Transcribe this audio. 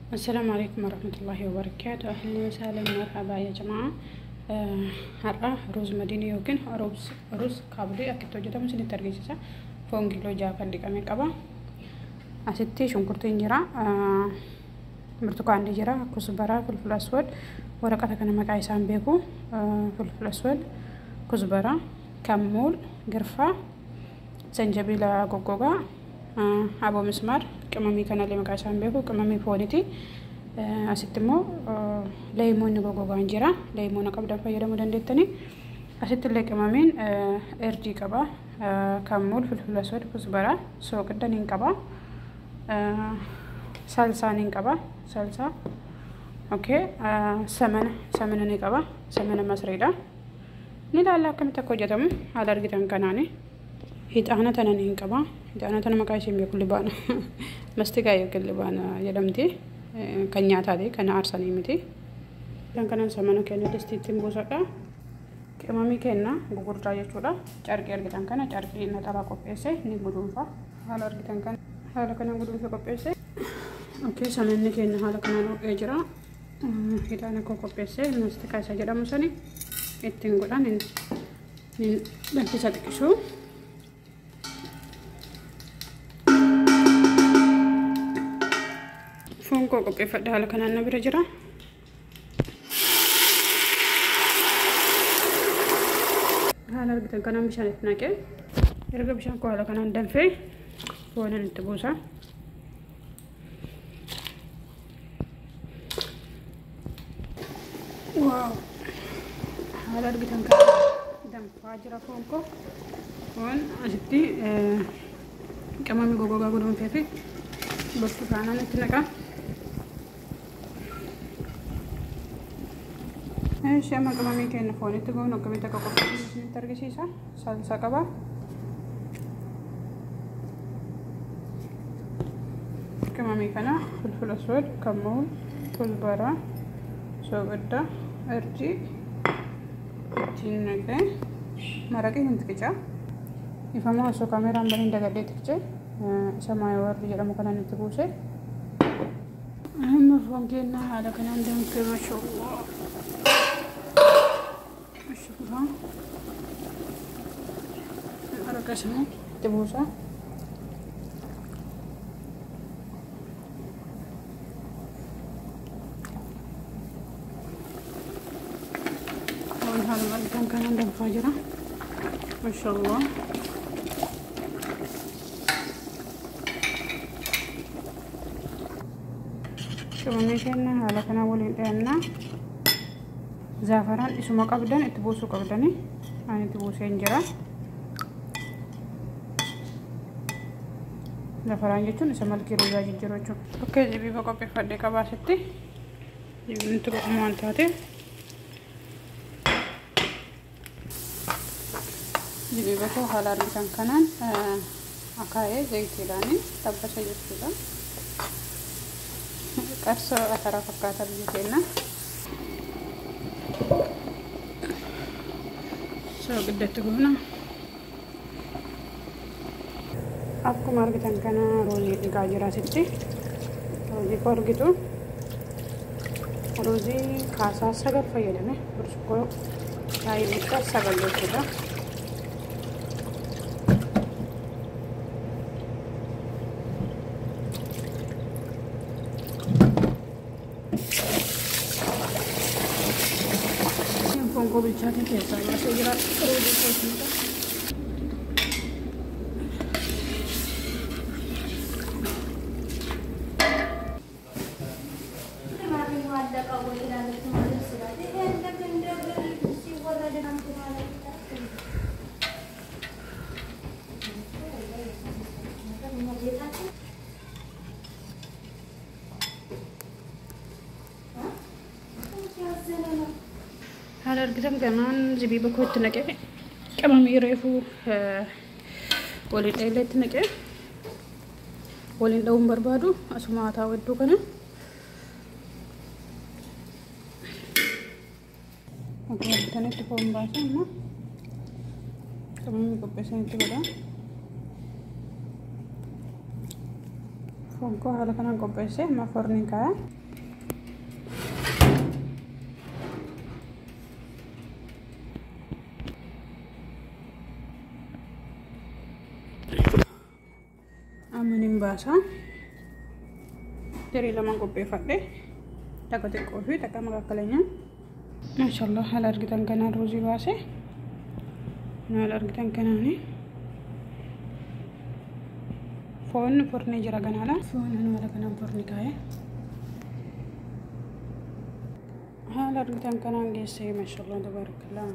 السلام عليكم ورحمة الله وبركاته. أهلا وسهلا مرحبا يا جماعة. هرا روز مديني يوكن روز كابلي أكيد توجده مسني ترجيسا فون كيلو جافا اللي كامي كبا أستي شنكرتين جرا برتقال دي جرا كزبرة فلفل أسود ورقة كنا مقاي سامبيكو فلفل أسود كزبرة كمون قرفة زنجبيل غوغوغا أبو مسمار كمامي كان اللي مقاي سامبيكو كمامي فوليتي أستمو ليمون غوغوغا انجرا ليمون قبل فيرا مدندتني أست اللي كمامين إرجي كبا كمون فلفل أسود كزبرة سوق الدنين كبا salsa nin qaba salsa okay samana ni qaba samana masreeda ni laalla akkamitti akka hojjetamu haala argitan kanaani hixaana tana ni qaba hixaana tana maqaa ishee beeku libaana mastigaa yookiin libaana jedhamti kan nyaataati kan aarsanii miti kan kanan samana keenya distiitiin buusadha qimamii kenna gugurdaa jechuudha carqii argitan kana carqii naxalaa qopheesse ni guduunfa haala argitan kana haala kana guduunfa qopheesse okay samani keenya haala kana dhugee jira hidhaana koo qopheesse mastikaa isa jedhamu sani ittiin godhan ni danfisa xiqqisuu foon koo qopheeffadha haala kanaan na bira jira haala argitan kanaan bishaan itti naqee erga bishaan koo haala kanaan danfee foonan itti buusa wow haala argitan kan danfaa jira foon koo foon asitti qamami gogogaa guduunfee fi burtukaanaan itti naqa amma qamamii keenya foonitti goon akkamitti akka qopheessu isinitti argisiisa salsa qaba qamamii kana fulful aswad kammuun kuzbara soogidda erji ittiin naqee maraqii hin xiqicha ifamoo osoo kaameraan baniin dagadhee xiqiche isa maayowarri jedhamu kanaan itti buuse amma foon keenya haala kanaan danfee mashallah maraqa sana itti buusa هذا الكان كان عندهم فاجرة ما شاء الله كمان كنا هذا كان أول لأننا زعفران اسمه قبضن اتبوسوا قبضني أنا اتبوسين جرا زعفران جتون اسمه الكيلو جرا جو اوكي جبي بقى بفرد كباستي جبي نتبع مانتاتي jadi betul halar di kanan akaye zaitiidhaan tabbasa jechuudha qarsoo atara fakkaata biyya keenya soo giddatti goona akkuma argitan kana roozii dhiqaa jira asitti roozii koo argitu roozii kaasaa 9 fayyadame burcuqqoo shaayii xiqqaa 9 jechuudha को बिछा के कैसा ऐसे जरा रोटी सोचने का هذا القدام كمان زبيبة كوت تنقع كمان يريفو ولين إلى تنقع ولين دوم بربادو أسمع تاودو كنا أوكي تاني تفهم باسا ما كمان يكبسان تبدا foon koo haala kanaan qopheesse amma foorniin kaa'e. Amma nin baasa. Tirii lamaan qopheeffadhe. Takka xiqqoo fi takka makakkalanya. Maashaallah haala argitan kanaan ruuzii baase. Haala argitan kanaani. Foon foornee jira ganaadha. Foon haala kanaan foorni kaa'e. Haala argitan kanaan geessee maashaallah tabarakallah.